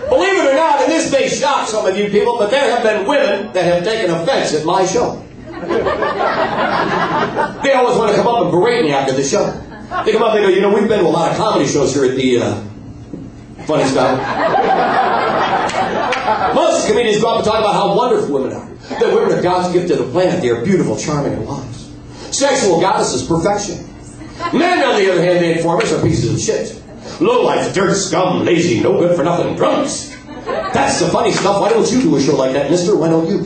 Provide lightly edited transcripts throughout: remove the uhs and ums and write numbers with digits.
Believe it or not, and this may shock some of you people, but there have been women that have taken offense at my show. They always want to come up and berate me after the show. They come up and they go, we've been to a lot of comedy shows here at the Funny Style. Most comedians go up and talk about how wonderful women are. That women are God's gift to the planet. They are beautiful, charming, and wise. Sexual goddesses, perfection. Men, on the other hand, they inform us, are pieces of shit. Lowlife, dirt, scum, lazy, no good for nothing, drunks. That's the funny stuff. Why don't you do a show like that, mister? Why don't you?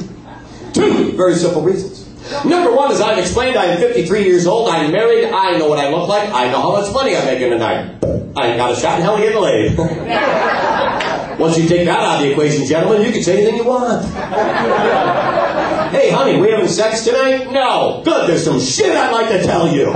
2 very simple reasons. Number 1, as I've explained, I am 53 years old. I'm married. I know what I look like. I know how much money I make in a night. I ain't got a shot in hell of getting laid. Once you take that out of the equation, gentlemen, you can say anything you want. Hey, honey, we having sex tonight? No. Good, there's some shit I'd like to tell you.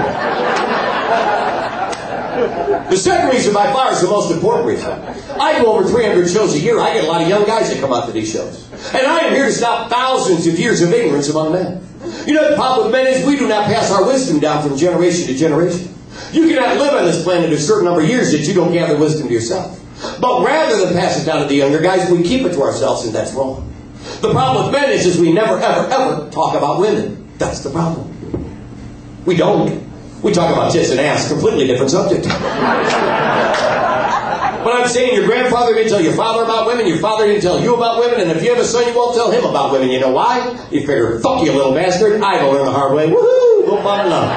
The second reason by far is the most important reason. I go over 300 shows a year. I get a lot of young guys that come out to these shows. And I am here to stop thousands of years of ignorance among men. You know what the problem with men is? We do not pass our wisdom down from generation to generation. You cannot live on this planet a certain number of years that you don't gather wisdom to yourself. But rather than pass it down to the younger guys, we keep it to ourselves, and that's wrong. The problem with men is we never, ever, ever talk about women. That's the problem. We don't. We talk about tits and ass, completely different subject. But I'm saying your grandfather didn't tell your father about women, your father didn't tell you about women, and if you have a son, you won't tell him about women. You know why? You figure, fuck you, little bastard. I will learn the hard way. Woohoo! Little mama love.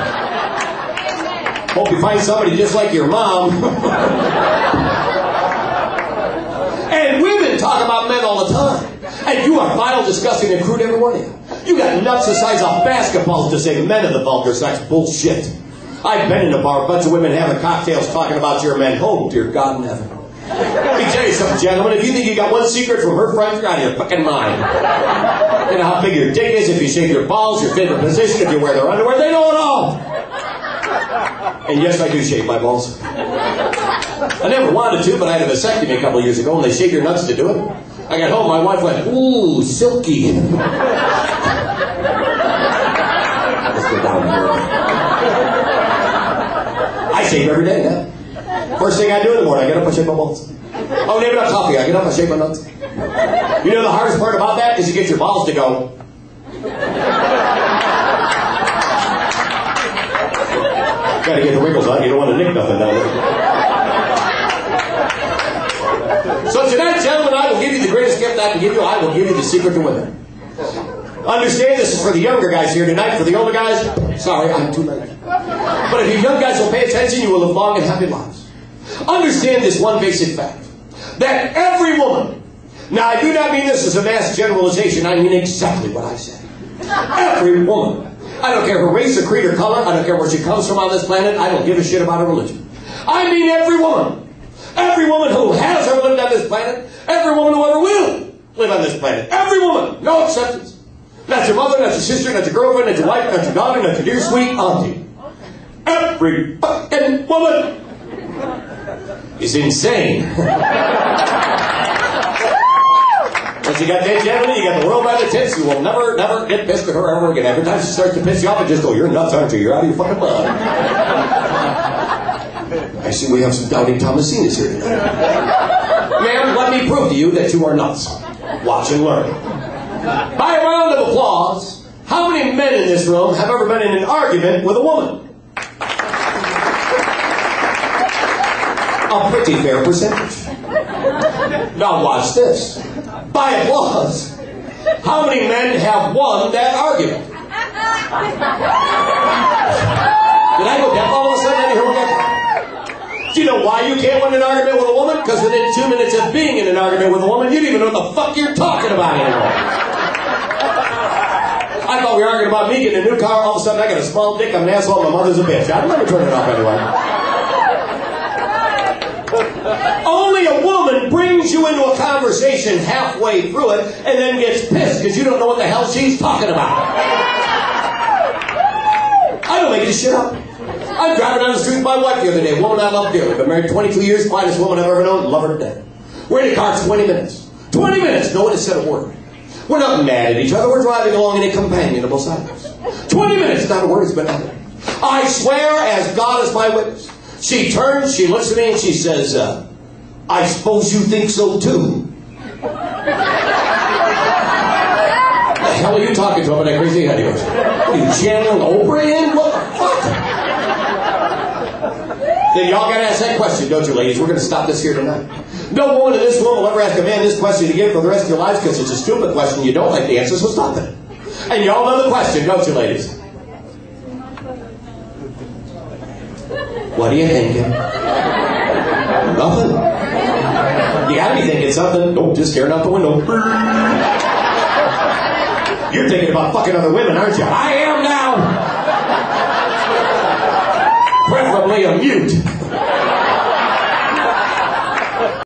Hope you find somebody just like your mom. And women talk about men all the time. And you are vile, disgusting, and crude, every one of you. You got nuts the size of basketballs to say men of the vulgar sex. Bullshit. I've been in a bar, a bunch of women having cocktails talking about your men. Oh, dear God in heaven. Let me tell you something, gentlemen. If you think you got one secret from her friend, you're out of your fucking mind. You know how big your dick is, if you shave your balls, your favorite position, if you wear their underwear. They know it all. And yes, I do shave my balls. I never wanted to, but I had a vasectomy a couple of years ago, and they shave your nuts to do it. I got home, my wife went, ooh, silky. Let's go down here. I shave every day, yeah. First thing I do in the morning, I get up, I shave my balls. Oh, maybe not coffee, I get up, I shave my nuts. You know the hardest part about that is to get your balls to go. Gotta get the wrinkles on, you don't want to nick nothing down there. So tonight, gentlemen, I will give you the greatest gift I can give you. I will give you the secret to women. Understand, this is for the younger guys here tonight. For the older guys, sorry, I'm too late. But if you young guys will pay attention, you will live long and happy lives. Understand this one basic fact. That every woman, now I do not mean this as a mass generalization, I mean exactly what I said. Every woman. I don't care her race or creed or color. I don't care where she comes from on this planet. I don't give a shit about her religion. I mean every woman. Every woman who has ever lived on this planet. Every woman who ever will live on this planet. Every woman. No exceptions. Not your mother, not your sister, not your girlfriend, not your wife, not your daughter, not your dear sweet auntie. Every fucking woman is insane. Once you got that, gentlemen, you got the world by the tits. You will never, never get pissed at her ever again. Every time she starts to piss you off, you just go, you're nuts, aren't you? You're out of your fucking mind. I see we have some doubting Thomasinas here tonight. Ma'am, let me prove to you that you are nuts. Watch and learn. By a round of applause, how many men in this room have ever been in an argument with a woman? A pretty fair percentage. Now watch this. By applause, how many men have won that argument? Did I go deaf all of a sudden? I didn't hear what that. Do you know why you can't win an argument with a woman? Because within 2 minutes of being in an argument with a woman, you don't even know what the fuck you're talking about anymore. I thought we were arguing about me getting a new car. All of a sudden, I got a small dick. I'm an asshole. My mother's a bitch. I'd never turn it off anyway. Only a woman brings you into a conversation halfway through it and then gets pissed because you don't know what the hell she's talking about. I don't make this shit up. I'm driving down the street with my wife the other day, a woman I love dearly. Been married 22 years, finest woman I've ever known, love her to death. We're in a car 20 minutes. 20 minutes, no one has said a word. We're not mad at each other, we're driving along in a companionable silence. 20 minutes, not a word has been uttered. I swear, as God is my witness, she turns, she looks at me, and she says, I suppose you think so too. The hell are you talking to him in that crazy head of yours? What are you channeling Oprah in? What the fuck? Then y'all gotta ask that question, don't you, ladies? We're gonna stop this here tonight. No woman in this room will ever ask a man this question again for the rest of your lives because it's a stupid question. You don't like the answer, so stop it. And y'all know the question, don't you, ladies? What are you thinking? Nothing. You gotta be thinking something. Don't just staring out the window. You're thinking about fucking other women, aren't you? I am now. Preferably a mute.